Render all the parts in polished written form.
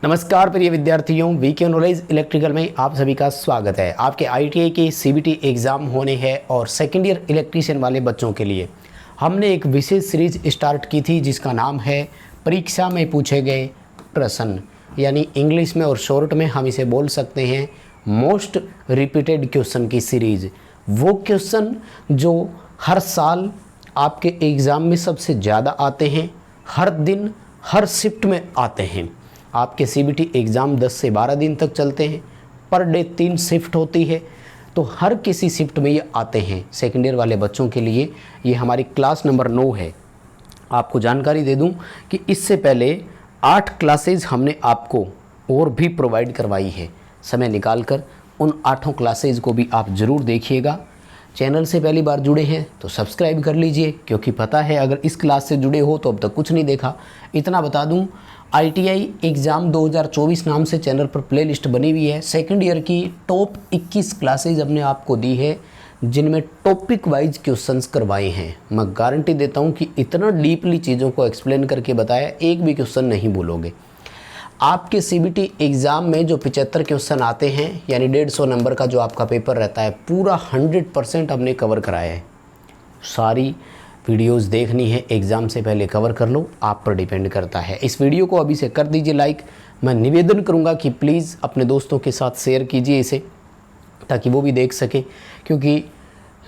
नमस्कार प्रिय विद्यार्थियों, वीके नॉलेज इलेक्ट्रिकल में आप सभी का स्वागत है। आपके आईटीआई के सीबीटी एग्ज़ाम होने हैं और सेकेंड ईयर इलेक्ट्रीशियन वाले बच्चों के लिए हमने एक विशेष सीरीज स्टार्ट की थी जिसका नाम है परीक्षा में पूछे गए प्रश्न, यानी इंग्लिश में और शॉर्ट में हम इसे बोल सकते हैं मोस्ट रिपीटेड क्वेश्चन की सीरीज़। वो क्वेश्चन जो हर साल आपके एग्ज़ाम में सबसे ज़्यादा आते हैं, हर दिन हर शिफ्ट में आते हैं। आपके सीबीटी एग्ज़ाम 10 से 12 दिन तक चलते हैं, पर डे 3 शिफ्ट होती है, तो हर किसी शिफ्ट में ये आते हैं। सेकेंड ईयर वाले बच्चों के लिए ये हमारी क्लास नंबर 9 है। आपको जानकारी दे दूं कि इससे पहले 8 क्लासेज हमने आपको और भी प्रोवाइड करवाई है। समय निकालकर उन 8 क्लासेज को भी आप ज़रूर देखिएगा। चैनल से पहली बार जुड़े हैं तो सब्सक्राइब कर लीजिए, क्योंकि पता है अगर इस क्लास से जुड़े हो तो अब तक कुछ नहीं देखा। इतना बता दूं, आईटीआई एग्ज़ाम 2024 नाम से चैनल पर प्लेलिस्ट बनी हुई है। सेकंड ईयर की टॉप 21 क्लासेज हमने आपको दी है, जिनमें टॉपिक वाइज क्वेश्चंस करवाए हैं। मैं गारंटी देता हूं कि इतना डीपली चीज़ों को एक्सप्लेन करके बताया, एक भी क्वेश्चन नहीं भूलोगे। आपके सीबीटी एग्ज़ाम में जो 75 क्वेश्चन आते हैं, यानी 150 नंबर का जो आपका पेपर रहता है, पूरा 100% हमने कवर कराया है। सारी वीडियोस देखनी है एग्ज़ाम से पहले कवर कर लो, आप पर डिपेंड करता है। इस वीडियो को अभी से कर दीजिए लाइक। मैं निवेदन करूंगा कि प्लीज़ अपने दोस्तों के साथ शेयर कीजिए इसे, ताकि वो भी देख सके, क्योंकि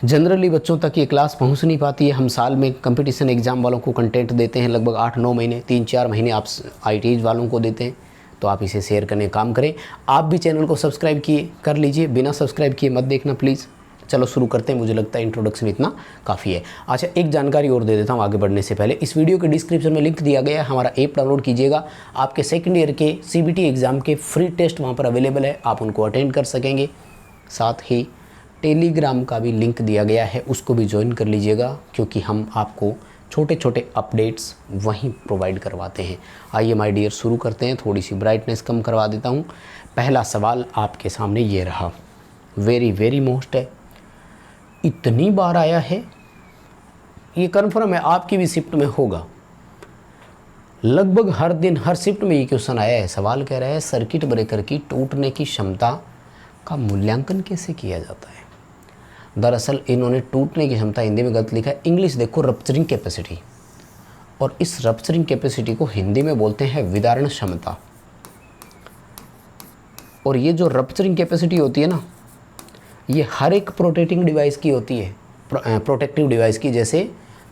जनरली बच्चों तक ये क्लास पहुंच नहीं पाती है। हम साल में कंपटीशन एग्ज़ाम वालों को कंटेंट देते हैं, लगभग 8-9 महीने, 3-4 महीने आप आईटीआई वालों को देते हैं। तो आप इसे शेयर करने का काम करें। आप भी चैनल को सब्सक्राइब किए कर लीजिए, बिना सब्सक्राइब किए मत देखना प्लीज़। चलो शुरू करते हैं, मुझे लगता है इंट्रोडक्शन इतना काफ़ी है। अच्छा, एक जानकारी और दे देता हूँ आगे बढ़ने से पहले। इस वीडियो के डिस्क्रिप्शन में लिंक दिया गया है, हमारा ऐप डाउनलोड कीजिएगा। आपके सेकंड ईयर के सीबीटी एग्ज़ाम के फ्री टेस्ट वहाँ पर अवेलेबल है, आप उनको अटेंड कर सकेंगे। साथ ही टेलीग्राम का भी लिंक दिया गया है, उसको भी ज्वाइन कर लीजिएगा, क्योंकि हम आपको छोटे छोटे अपडेट्स वहीं प्रोवाइड करवाते हैं। आइए माय डियर, शुरू करते हैं। थोड़ी सी ब्राइटनेस कम करवा देता हूँ। पहला सवाल आपके सामने ये रहा, वेरी मोस्ट है, इतनी बार आया है, ये कन्फर्म है आपकी भी शिफ्ट में होगा। लगभग हर दिन हर शिफ्ट में ये क्वेश्चन आया है। सवाल कह रहा है सर्किट ब्रेकर की टूटने की क्षमता का मूल्यांकन कैसे किया जाता है। दरअसल इन्होंने टूटने की क्षमता हिंदी में गलत लिखा है। इंग्लिश देखो, रप्चरिंग कैपेसिटी, और इस रप्चरिंग कैपेसिटी को हिंदी में बोलते हैं विदारण क्षमता। और ये जो रप्चरिंग कैपेसिटी होती है ना, ये हर एक प्रोटेक्टिंग डिवाइस की होती है, प्रोटेक्टिव डिवाइस की। जैसे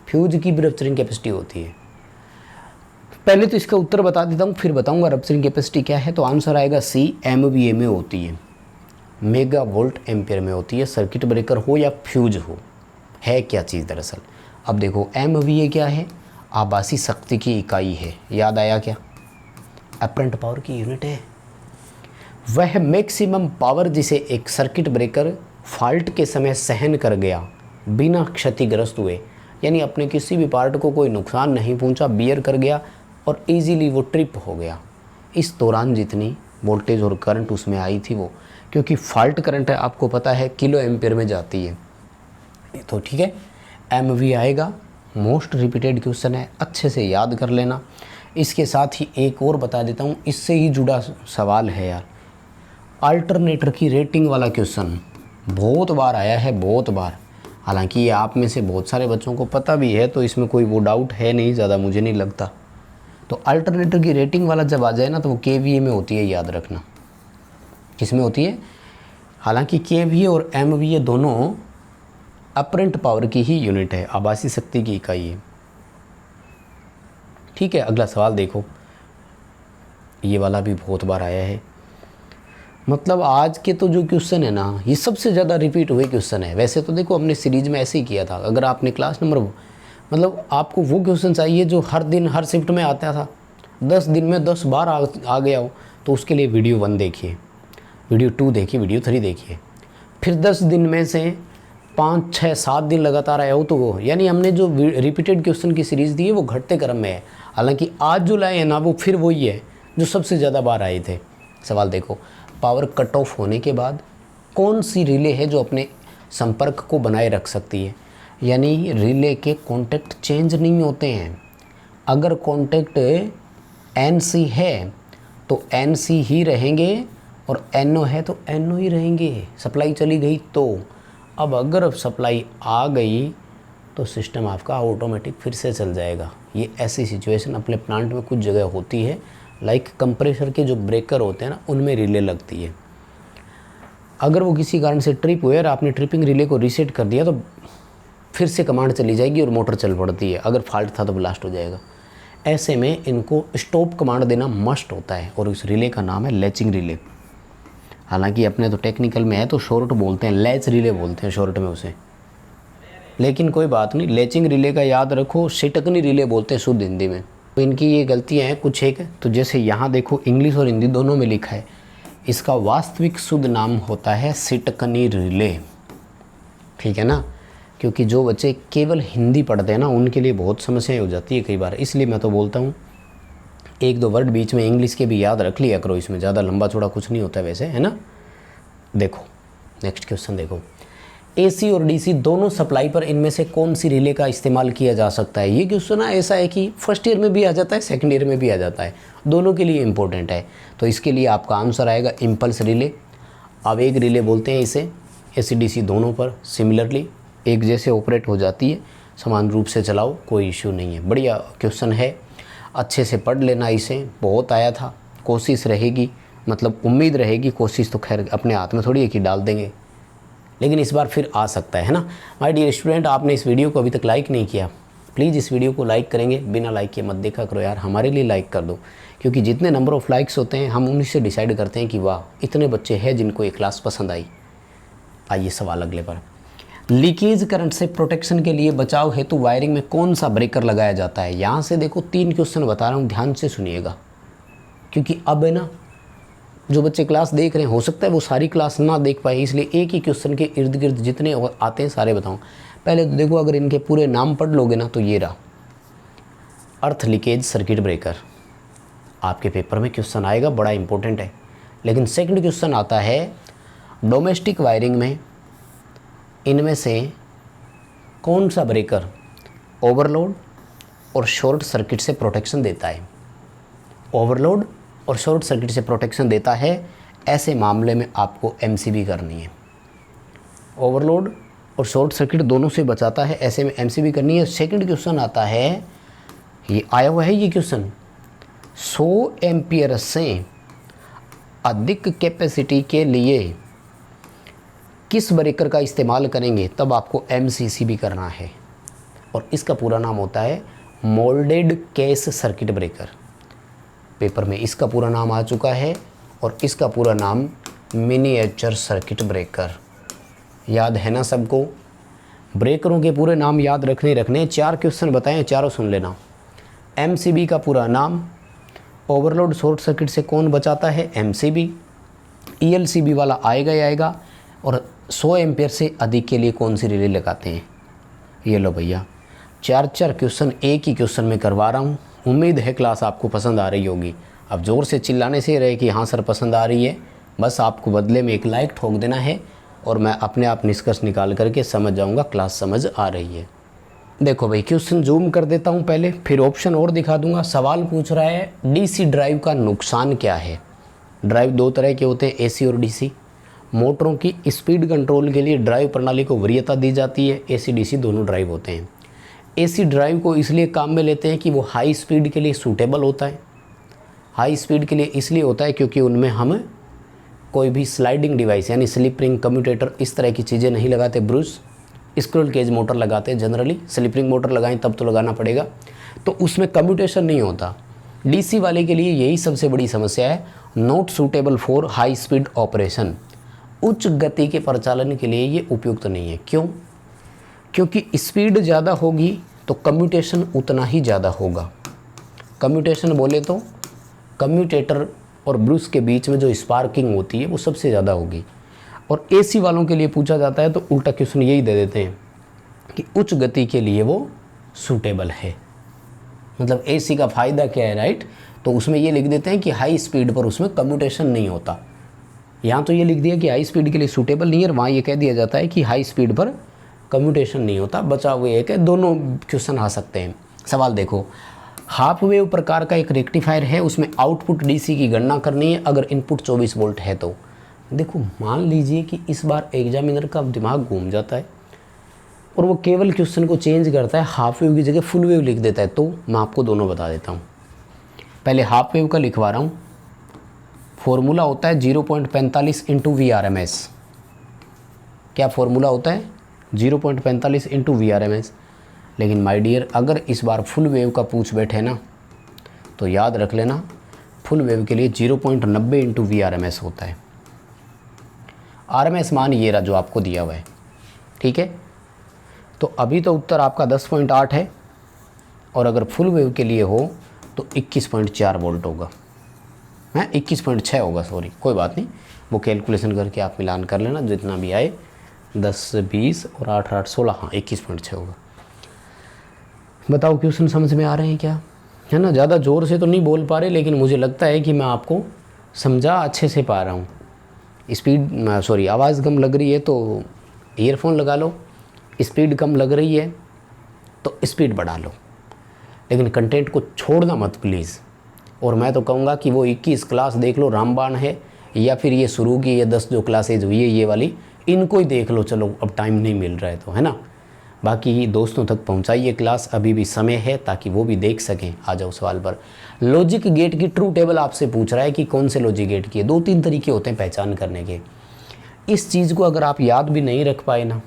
फ्यूज की भी रप्चरिंग कैपेसिटी होती है। पहले तो इसका उत्तर बता देता हूँ, फिर बताऊँगा रप्चरिंग कैपेसिटी क्या है। तो आंसर आएगा सी, MVA में होती है, मेगा वोल्ट एम्पेयर में होती है। सर्किट ब्रेकर हो या फ्यूज हो, है क्या चीज़ दरअसल। अब देखो, MVA क्या है, आभासी शक्ति की इकाई है। याद आया क्या, अपरेंट पावर की यूनिट है। वह मैक्सिमम पावर जिसे एक सर्किट ब्रेकर फॉल्ट के समय सहन कर गया बिना क्षतिग्रस्त हुए, यानी अपने किसी भी पार्ट को कोई नुकसान नहीं पहुंचा, बियर कर गया और इजीली वो ट्रिप हो गया। इस दौरान जितनी वोल्टेज और करंट उसमें आई थी वो, क्योंकि फॉल्ट करंट है आपको पता है किलो एम्पेयर में जाती है, तो ठीक है, MV आएगा। मोस्ट रिपीटेड क्वेश्चन है, अच्छे से याद कर लेना। इसके साथ ही एक और बता देता हूँ, इससे ही जुड़ा सवाल है यार, अल्टरनेटर की रेटिंग वाला क्वेश्चन बहुत बार आया है, बहुत बार। हालांकि ये आप में से बहुत सारे बच्चों को पता भी है, तो इसमें कोई वो डाउट है नहीं ज़्यादा, मुझे नहीं लगता। तो अल्टरनेटर की रेटिंग वाला जब आ जाए ना, तो वो KVA में होती है, याद रखना। किसमें होती है, हालांकि KVA और MVA दोनों अपरेंट पावर की ही यूनिट है, आभासी शक्ति की इकाई है। ठीक है, अगला सवाल देखो, ये वाला भी बहुत बार आया है। मतलब आज के तो जो क्वेश्चन है ना, ये सबसे ज़्यादा रिपीट हुए क्वेश्चन है। वैसे तो देखो, हमने सीरीज में ऐसे ही किया था। अगर आपने क्लास नंबर, मतलब आपको वो क्वेश्चन चाहिए जो हर दिन हर शिफ्ट में आता था, 10 दिन में 10 बार आ गया हो, तो उसके लिए वीडियो 1 देखिए, वीडियो 2 देखिए, वीडियो 3 देखिए। फिर 10 दिन में से 5, 6, 7 दिन लगातार आया हो तो वो, यानी हमने जो रिपीटेड क्वेश्चन की सीरीज़ दी है वो घटते क्रम में है। हालांकि आज जो लाए हैं ना, वो फिर वही है जो सबसे ज़्यादा बार आए थे। सवाल देखो, पावर कट ऑफ होने के बाद कौन सी रिले है जो अपने संपर्क को बनाए रख सकती है। यानी रिले के कॉन्टैक्ट चेंज नहीं होते हैं। अगर कॉन्टैक्ट NC है तो NC ही रहेंगे और NO है तो NO ही रहेंगे। सप्लाई चली गई तो अब अगर सप्लाई आ गई तो सिस्टम आपका ऑटोमेटिक फिर से चल जाएगा। ये ऐसी सिचुएशन अपने प्लांट में कुछ जगह होती है, लाइक कंप्रेसर के जो ब्रेकर होते हैं ना, उनमें रिले लगती है। अगर वो किसी कारण से ट्रिप हुए और आपने ट्रिपिंग रिले को रीसेट कर दिया तो फिर से कमांड चली जाएगी और मोटर चल पड़ती है। अगर फॉल्ट था तो ब्लास्ट हो जाएगा। ऐसे में इनको स्टॉप कमांड देना मस्ट होता है और इस रिले का नाम है लैचिंग रिले। हालांकि अपने तो टेक्निकल में है तो शॉर्ट बोलते हैं, लैच रिले बोलते हैं शॉर्ट में उसे, लेकिन कोई बात नहीं। लैचिंग रिले का याद रखो, सिटकनी रिले बोलते हैं शुद्ध हिंदी में। तो इनकी ये गलतियाँ हैं कुछ एक। तो जैसे यहाँ देखो इंग्लिश और हिंदी दोनों में लिखा है, इसका वास्तविक शुद्ध नाम होता है सिटकनी रिले, ठीक है ना। क्योंकि जो बच्चे केवल हिंदी पढ़ते हैं ना, उनके लिए बहुत समस्याएं हो जाती है कई बार। इसलिए मैं तो बोलता हूँ एक दो वर्ड बीच में इंग्लिश के भी याद रख लिया करो, इसमें ज़्यादा लंबा चौड़ा कुछ नहीं होता वैसे, है ना। देखो नेक्स्ट क्वेश्चन देखो, AC और DC दोनों सप्लाई पर इनमें से कौन सी रिले का इस्तेमाल किया जा सकता है। ये क्वेश्चन ऐसा है कि फर्स्ट ईयर में भी आ जाता है, सेकंड ईयर में भी आ जाता है, दोनों के लिए इंपॉर्टेंट है। तो इसके लिए आपका आंसर आएगा इम्पल्स रिले। आवेग रिले बोलते हैं इसे। AC DC दोनों पर सिमिलरली एक जैसे ऑपरेट हो जाती है, समान रूप से चलाओ, कोई इश्यू नहीं है। बढ़िया क्वेश्चन है, अच्छे से पढ़ लेना इसे, बहुत आया था। कोशिश रहेगी, मतलब उम्मीद रहेगी, कोशिश तो खैर अपने हाथ में थोड़ी है कि डाल देंगे, लेकिन इस बार फिर आ सकता है ना। माय डियर स्टूडेंट, आपने इस वीडियो को अभी तक लाइक नहीं किया, प्लीज़ इस वीडियो को लाइक करेंगे, बिना लाइक किए मत देखा करो यार, हमारे लिए लाइक कर दो। क्योंकि जितने नंबर ऑफ़ लाइक्स होते हैं हम उन्हीं से डिसाइड करते हैं कि वाह इतने बच्चे हैं जिनको ये क्लास पसंद आई। आइए सवाल अगले पर। लीकेज करंट से प्रोटेक्शन के लिए बचाव हेतु वायरिंग में कौन सा ब्रेकर लगाया जाता है। यहाँ से देखो 3 क्वेश्चन बता रहा हूँ, ध्यान से सुनिएगा। क्योंकि अब है ना, जो बच्चे क्लास देख रहे हैं हो सकता है वो सारी क्लास ना देख पाए, इसलिए एक ही क्वेश्चन के इर्द गिर्द जितने आते हैं सारे बताऊँ। पहले तो देखो, अगर इनके पूरे नाम पढ़ लोगे ना तो ये रहा, अर्थ लीकेज सर्किट ब्रेकर। आपके पेपर में क्वेश्चन आएगा, बड़ा इंपॉर्टेंट है। लेकिन सेकंड क्वेश्चन आता है, डोमेस्टिक वायरिंग में इनमें से कौन सा ब्रेकर ओवरलोड और शॉर्ट सर्किट से प्रोटेक्शन देता है। ओवरलोड और शॉर्ट सर्किट से प्रोटेक्शन देता है, ऐसे मामले में आपको MCB करनी है। ओवरलोड और शॉर्ट सर्किट दोनों से बचाता है, ऐसे में MCB करनी है। सेकंड क्वेश्चन आता है, ये आया हुआ है ये क्वेश्चन, 100 एम्पियर से अधिक कैपेसिटी के लिए किस ब्रेकर का इस्तेमाल करेंगे, तब आपको MCCB करना है। और इसका पूरा नाम होता है moulded case circuit breaker. Paper में इसका पूरा नाम आ चुका है और इसका पूरा नाम मिनिएचर सर्किट ब्रेकर। याद है ना सबको। ब्रेकरों के पूरे नाम याद रखने 4 क्वेश्चन बताएं, चारों सुन लेना। MCB का पूरा नाम, ओवरलोड शॉर्ट सर्किट से कौन बचाता है, MCB। ELCB वाला आएगा ही आएगा। और 100 एम्पियर से अधिक के लिए कौन सी रिले लगाते हैं। ये लो भैया, 4 क्वेश्चन एक ही क्वेश्चन में करवा रहा हूँ। उम्मीद है क्लास आपको पसंद आ रही होगी। अब ज़ोर से चिल्लाने से रहे कि हाँ सर पसंद आ रही है, बस आपको बदले में एक लाइक ठोक देना है और मैं अपने आप निष्कर्ष निकाल करके समझ जाऊँगा क्लास समझ आ रही है। देखो भाई, क्वेश्चन जूम कर देता हूँ पहले, फिर ऑप्शन और दिखा दूँगा। सवाल पूछ रहा है DC ड्राइव का नुकसान क्या है। ड्राइव 2 तरह के होते हैं, AC और DC। मोटरों की स्पीड कंट्रोल के लिए ड्राइव प्रणाली को वरीयता दी जाती है। AC DC दोनों ड्राइव होते हैं। AC ड्राइव को इसलिए काम में लेते हैं कि वो हाई स्पीड के लिए सूटेबल होता है। हाई स्पीड के लिए इसलिए होता है क्योंकि उनमें हम कोई भी स्लाइडिंग डिवाइस यानी स्लिप रिंग, कम्यूटेटर, इस तरह की चीज़ें नहीं लगाते। ब्रूस स्क्रोल केज मोटर लगाते हैं जनरली। स्लिप रिंग मोटर लगाएं तब तो लगाना पड़ेगा, तो उसमें कम्यूटेशन नहीं होता। DC वाले के लिए यही सबसे बड़ी समस्या है, not suitable for high speed operation. उच्च गति के परिचालन के लिए ये उपयुक्त नहीं है। क्यों? क्योंकि स्पीड ज़्यादा होगी तो कम्यूटेशन उतना ही ज़्यादा होगा। कम्यूटेशन बोले तो कम्यूटेटर और ब्रूस के बीच में जो स्पार्किंग होती है वो सबसे ज़्यादा होगी। और AC वालों के लिए पूछा जाता है तो उल्टा क्वेश्चन यही दे देते हैं कि उच्च गति के लिए वो सूटेबल है। मतलब AC का फ़ायदा क्या है, राइट। तो उसमें ये लिख देते हैं कि हाई स्पीड पर उसमें कम्यूटेशन नहीं होता। यहाँ तो ये लिख दिया कि हाई स्पीड के लिए सूटेबल नहीं है, और वहाँ ये कह दिया जाता है कि हाई स्पीड पर कम्यूटेशन नहीं होता। बचा हुआ एक है, दोनों क्वेश्चन आ सकते हैं। सवाल देखो, हाफ वेव प्रकार का एक रेक्टिफायर है, उसमें आउटपुट डीसी की गणना करनी है अगर इनपुट 24 वोल्ट है तो। देखो मान लीजिए कि इस बार एग्जामिनर का दिमाग घूम जाता है और वो केवल क्वेश्चन को चेंज करता है, हाफ वेव की जगह फुल वेव लिख देता है, तो मैं आपको दोनों बता देता हूँ। पहले हाफ वेव का लिखवा रहा हूँ। फॉर्मूला होता है 0.45 इंटू VRMS। क्या फॉर्मूला होता है? 0.45 इंटू VRMS। लेकिन माय डियर, अगर इस बार फुल वेव का पूछ बैठे ना तो याद रख लेना, फुल वेव के लिए 0.90 इंटू VRMS होता है। RMS मान ये रहा जो आपको दिया हुआ है, ठीक है। तो अभी तो उत्तर आपका 10.8 है और अगर फुल वेव के लिए हो तो 21.4 वोल्ट होगा, है 21.6 होगा, सॉरी कोई बात नहीं, वो कैलकुलेशन करके आप मिलान कर लेना, जितना भी आए 10 20 और 8 8 16, हाँ 21.6 होगा। बताओ क्वेश्चन समझ में आ रहे हैं क्या? है ना, ज़्यादा ज़ोर से तो नहीं बोल पा रहे, लेकिन मुझे लगता है कि मैं आपको समझा अच्छे से पा रहा हूँ। आवाज़ कम लग रही है तो ईयरफोन लगा लो, स्पीड कम लग रही है तो स्पीड बढ़ा लो, लेकिन कंटेंट को छोड़ना मत प्लीज़। और मैं तो कहूँगा कि वो 21 क्लास देख लो, रामबाण है, या फिर ये शुरू की ये 10 जो क्लासेज हुई है ये वाली, इनको ही देख लो, चलो अब टाइम नहीं मिल रहा है तो, है ना। बाकी दोस्तों तक पहुँचाइए क्लास, अभी भी समय है ताकि वो भी देख सकें। आ जाओ सवाल पर। लॉजिक गेट की ट्रू टेबल आपसे पूछ रहा है कि कौन से लॉजिक गेट की है। 2-3 तरीके होते हैं पहचान करने के। इस चीज़ को अगर आप याद भी नहीं रख पाए ना,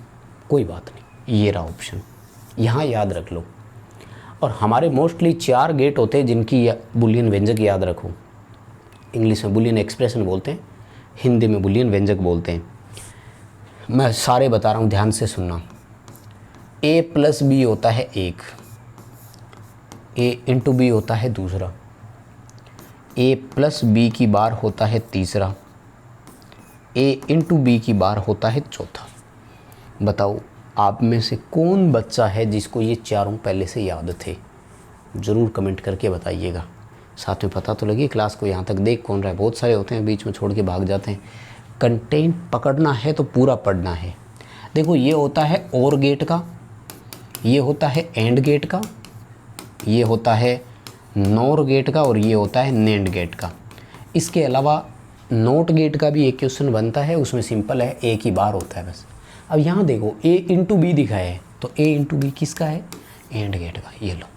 कोई बात नहीं, ये रहा ऑप्शन, यहाँ याद रख लो। और हमारे मोस्टली 4 गेट होते हैं जिनकी बुलियन व्यंजक याद रखो। इंग्लिश में बुलियन एक्सप्रेशन बोलते हैं, हिंदी में बुलियन व्यंजक बोलते हैं। मैं सारे बता रहा हूँ, ध्यान से सुनना। A प्लस बी होता है एक, A इंटू बी होता है दूसरा, A प्लस बी की बार होता है तीसरा, A इंटू बी की बार होता है चौथा। बताओ आप में से कौन बच्चा है जिसको ये चारों पहले से याद थे? ज़रूर कमेंट करके बताइएगा। साथ में पता तो लगे क्लास को यहाँ तक देख कौन रहा है। बहुत सारे होते हैं बीच में छोड़ के भाग जाते हैं। कंटेंट पकड़ना है तो पूरा पढ़ना है। देखो ये होता है और गेट का, ये होता है एंड गेट का, ये होता है नॉर गेट का, और ये होता है नेंड गेट का। इसके अलावा नोट गेट का भी एक क्वेश्चन बनता है, उसमें सिंपल है, एक ही बार होता है बस। अब यहाँ देखो A इंटू बी दिखाया है, तो A इंटू बी किसका है? एंड गेट का। ये लो,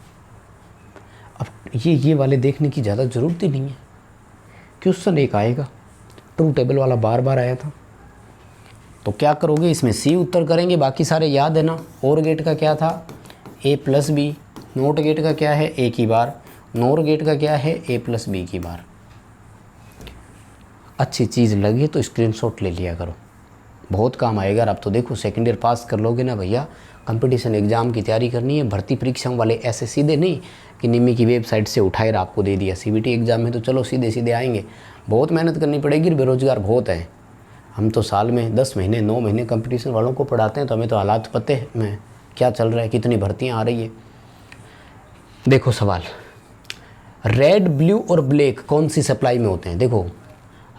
अब ये वाले देखने की ज़्यादा ज़रूरत ही नहीं है। क्वेश्चन एक आएगा, ट्रू टेबल वाला बार बार आया था, तो क्या करोगे, इसमें C उत्तर करेंगे, बाकी सारे याद है ना। और गेट का क्या था? A plus B. Not gate का क्या है? A की बार। नोर गेट का क्या है? A प्लस बी की बार। अच्छी चीज़ लगी तो स्क्रीनशॉट ले लिया करो, बहुत काम आएगा। अब तो देखो सेकेंड ईयर पास कर लोगे ना भैया, कंपटीशन एग्ज़ाम की तैयारी करनी है, भर्ती परीक्षाओं वाले ऐसे सीधे नहीं कि निम्मी की वेबसाइट से उठाए आपको दे दिया। CBT एग्ज़ाम में तो चलो सीधे सीधे आएंगे, बहुत मेहनत करनी पड़ेगी, बेरोज़गार बहुत है। हम तो साल में 10 महीने 9 महीने कंपटीशन वालों को पढ़ाते हैं, तो हमें तो हालात पते हैं क्या चल रहा है, कितनी भर्तियाँ आ रही है। देखो सवाल, रेड ब्लू और ब्लैक कौन सी सप्लाई में होते हैं? देखो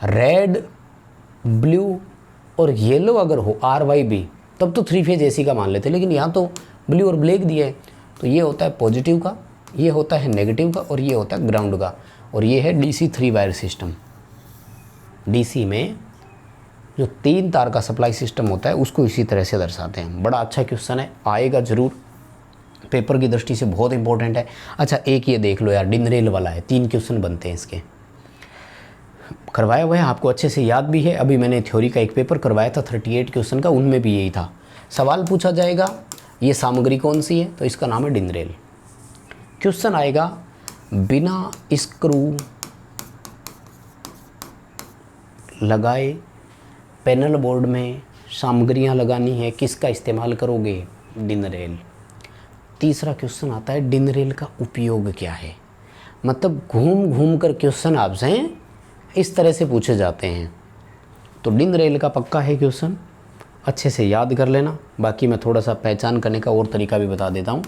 रेड ब्लू और येलो अगर हो RYB तब तो 3 फेज AC का मान लेते हैं, लेकिन यहाँ तो ब्लू और ब्लैक दिया है, तो ये होता है पॉजिटिव का, ये होता है नेगेटिव का, और ये होता है ग्राउंड का, और ये है DC 3 वायर सिस्टम। DC में जो 3 तार का सप्लाई सिस्टम होता है उसको इसी तरह से दर्शाते हैं। बड़ा अच्छा क्वेश्चन है, आएगा ज़रूर, पेपर की दृष्टि से बहुत इंपॉर्टेंट है। अच्छा एक ये देख लो यार, डिन रेल वाला है, 3 क्वेश्चन बनते हैं इसके, करवाया हुआ है, आपको अच्छे से याद भी है। अभी मैंने थ्योरी का एक पेपर करवाया था 38 क्वेश्चन का, उनमें भी यही था। सवाल पूछा जाएगा ये सामग्री कौन सी है, तो इसका नाम है डिन रेल। क्वेश्चन आएगा बिना स्क्रू लगाए पैनल बोर्ड में सामग्रियां लगानी है, किसका इस्तेमाल करोगे? डिन रेल। तीसरा क्वेश्चन आता है डिन रेल का उपयोग क्या है, मतलब घूम घूम कर क्वेश्चन आपसे इस तरह से पूछे जाते हैं। तो डिन रेल का पक्का है क्वेश्चन, अच्छे से याद कर लेना। बाकी मैं थोड़ा सा पहचान करने का और तरीका भी बता देता हूँ।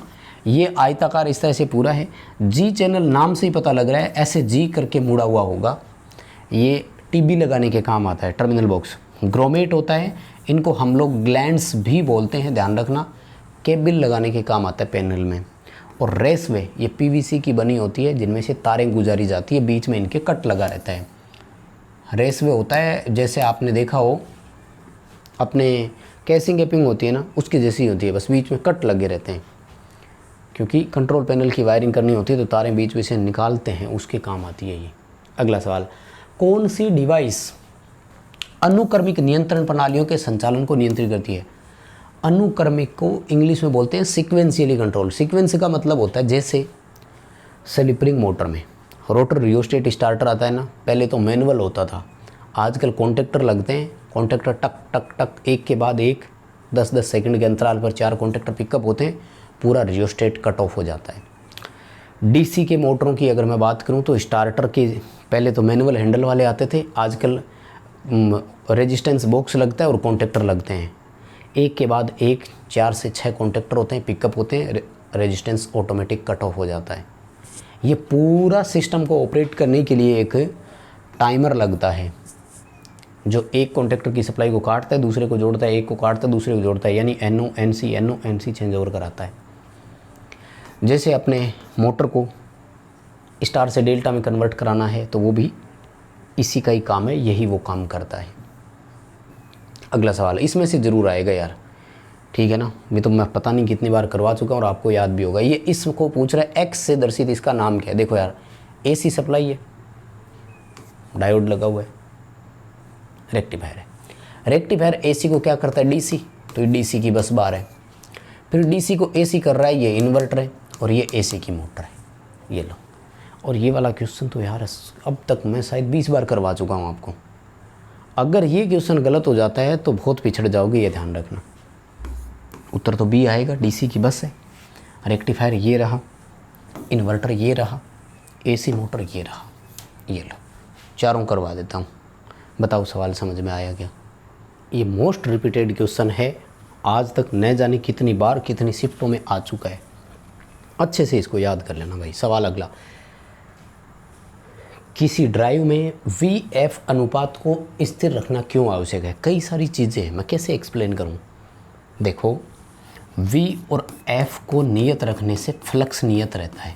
ये आयताकार इस तरह से पूरा है, G चैनल नाम से ही पता लग रहा है, ऐसे G करके मुड़ा हुआ होगा। ये TB लगाने के काम आता है, टर्मिनल बॉक्स। ग्रोमेट होता है, इनको हम लोग ग्लैंड्स भी बोलते हैं, ध्यान रखना। केबल लगाने के काम आता है पैनल में। और रेसवे ये पीवीसी की बनी होती है जिनमें से तारें गुजारी जाती है, बीच में इनके कट लगा रहता है। रेसवे होता है जैसे आपने देखा हो अपने कैसिंग गैपिंग होती है ना, उसकी जैसी होती है, बस बीच में कट लगे रहते हैं, क्योंकि कंट्रोल पैनल की वायरिंग करनी होती है तो तारें बीच में से निकालते हैं, उसके काम आती है ये। अगला सवाल, कौन सी डिवाइस अनुक्रमिक नियंत्रण प्रणालियों के संचालन को नियंत्रित करती है? अनुक्रमिक को इंग्लिश में बोलते हैं सीक्वेंशियली कंट्रोल। सीक्वेंस का मतलब होता है जैसे स्लिप-रिंग मोटर में रोटर रियोस्टेट स्टार्टर आता है ना, पहले तो मैनुअल होता था, आजकल कॉन्टेक्टर लगते हैं, कॉन्टेक्टर टक टक टक एक के बाद एक 10-10 सेकंड के अंतराल पर 4 कॉन्टेक्टर पिकअप होते हैं, पूरा रियोस्टेट कट ऑफ हो जाता है। डीसी के मोटरों की अगर मैं बात करूं तो स्टार्टर के पहले तो मैनुअल हैंडल वाले आते थे, आजकल रेजिस्टेंस बॉक्स लगता है और कॉन्टेक्टर लगते हैं, एक के बाद एक 4 से 6 कॉन्टेक्टर होते हैं, पिकअप होते हैं, रेजिस्टेंस ऑटोमेटिक कट ऑफ हो जाता है। ये पूरा सिस्टम को ऑपरेट करने के लिए एक टाइमर लगता है जो एक कॉन्टेक्टर की सप्लाई को काटता है, दूसरे को जोड़ता है, एक को काटता है, दूसरे को जोड़ता है, यानी NO NC चेंज ओवर कराता है। जैसे अपने मोटर को स्टार से डेल्टा में कन्वर्ट कराना है तो वो भी इसी का ही काम है, यही वो काम करता है। अगला सवाल इसमें से ज़रूर आएगा यार, ठीक है ना, ये तो मैं पता नहीं कितनी बार करवा चुका हूँ और आपको याद भी होगा। ये इसको पूछ रहा है एक्स से दर्शित इसका नाम क्या है? देखो यार, AC सप्लाई है, डायोड लगा हुआ है, रेक्टिफायर है। रेक्टिफायर AC को क्या करता है? DC, तो ये DC की बस बार है, फिर DC को AC कर रहा है, ये इन्वर्टर है और ये AC की मोटर है, ये लो। और ये वाला क्वेश्चन तो यार अब तक मैं शायद 20 बार करवा चुका हूँ आपको। अगर ये क्वेश्चन गलत हो जाता है तो बहुत पिछड़ जाओगे, ये ध्यान रखना। उत्तर तो B आएगा, DC की बस है, रेक्टिफायर ये रहा, इन्वर्टर ये रहा, AC मोटर ये रहा, ये लो, चारों करवा देता हूँ। बताओ सवाल समझ में आया क्या? ये मोस्ट रिपीटेड क्वेश्चन है, आज तक न जाने कितनी बार कितनी शिफ्टों में आ चुका है, अच्छे से इसको याद कर लेना भाई। सवाल अगला, किसी ड्राइव में VF अनुपात को स्थिर रखना क्यों आवश्यक है? कई सारी चीज़ें हैं, मैं कैसे एक्सप्लेन करूं? देखो, V और F को नियत रखने से फ्लक्स नियत रहता है,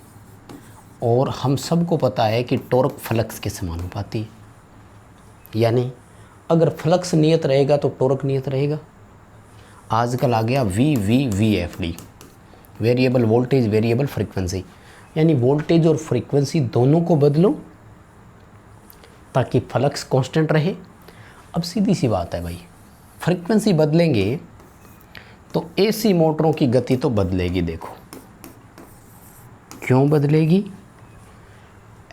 और हम सबको पता है कि टॉर्क फ्लक्स के समानुपाती है, यानी अगर फ्लक्स नियत रहेगा तो टॉर्क नियत रहेगा। आजकल आ गया VVVFD, variable voltage variable frequency, यानी वोल्टेज और फ्रीक्वेंसी दोनों को बदलो ताकि फ्लक्स कांस्टेंट रहे। अब सीधी सी बात है भाई, फ्रीक्वेंसी बदलेंगे तो AC मोटरों की गति तो बदलेगी। देखो क्यों बदलेगी?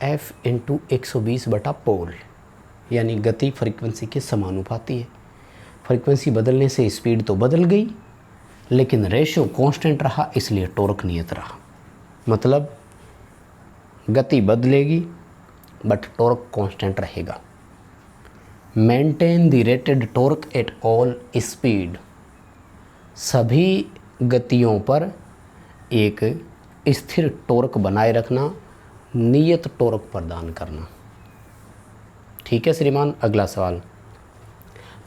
F × 120/पोल, यानी गति फ्रीक्वेंसी के समानुपाती है। फ्रीक्वेंसी बदलने से स्पीड तो बदल गई, लेकिन रेशियो कांस्टेंट रहा, इसलिए टॉर्क नियत रहा। मतलब गति बदलेगी बट टॉर्क कांस्टेंट रहेगा। Maintain the rated torque at all speed, सभी गतियों पर एक स्थिर टॉर्क बनाए रखना, नियत टॉर्क प्रदान करना। ठीक है श्रीमान। अगला सवाल,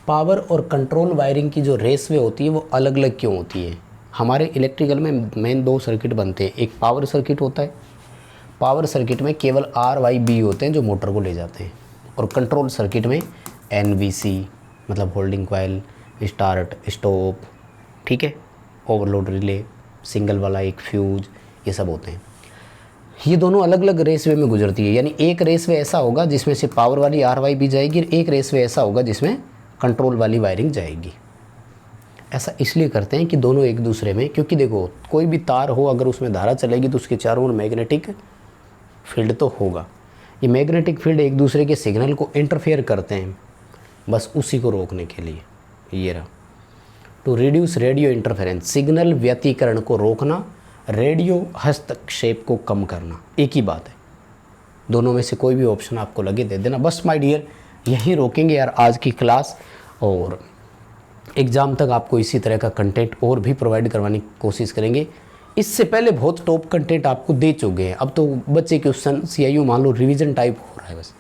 पावर और कंट्रोल वायरिंग की जो रेसवे होती है वो अलग अलग क्यों होती है? हमारे इलेक्ट्रिकल में मेन 2 सर्किट बनते हैं, एक पावर सर्किट होता है, पावर सर्किट में केवल RYB होते हैं जो मोटर को ले जाते हैं, और कंट्रोल सर्किट में NVC मतलब होल्डिंग कॉइल, स्टार्ट स्टॉप, ठीक है, ओवरलोड रिले, सिंगल वाला एक फ्यूज, ये सब होते हैं। ये दोनों अलग अलग रेसवे में गुजरती है, यानी एक रेसवे ऐसा होगा जिसमें से पावर वाली RYB जाएगी, और एक रेसवे ऐसा होगा जिसमें कंट्रोल वाली वायरिंग जाएगी। ऐसा इसलिए करते हैं कि दोनों एक दूसरे में, क्योंकि देखो कोई भी तार हो अगर उसमें धारा चलेगी तो उसके चारों ओर मैग्नेटिक फील्ड तो होगा। ये मैग्नेटिक फील्ड एक दूसरे के सिग्नल को इंटरफेयर करते हैं, बस उसी को रोकने के लिए। ये रहा, to reduce radio interference, signal व्यतिकरण को रोकना, रेडियो हस्तक्षेप को कम करना, एक ही बात है। दोनों में से कोई भी ऑप्शन आपको लगे दे देना। बस माय डियर, यहीं रोकेंगे यार आज की क्लास, और एग्ज़ाम तक आपको इसी तरह का कंटेंट और भी प्रोवाइड करवाने की कोशिश करेंगे। इससे पहले बहुत टॉप कंटेंट आपको दे चुके हैं, अब तो बच्चे क्वेश्चन CIU मान लो रिवीजन टाइप हो रहा है। बस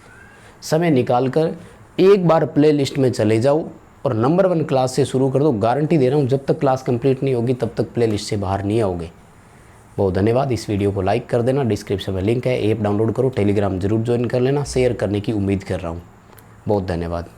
समय निकाल कर एक बार प्ले लिस्ट में चले जाओ और नंबर 1 क्लास से शुरू कर दो। गारंटी दे रहा हूँ, जब तक क्लास कंप्लीट नहीं होगी तब तक प्ले लिस्ट से बाहर नहीं आओगे। बहुत धन्यवाद। इस वीडियो को लाइक कर देना, डिस्क्रिप्शन में लिंक है, ऐप डाउनलोड करो, टेलीग्राम जरूर ज्वाइन कर लेना, शेयर करने की उम्मीद कर रहा हूँ। बहुत धन्यवाद।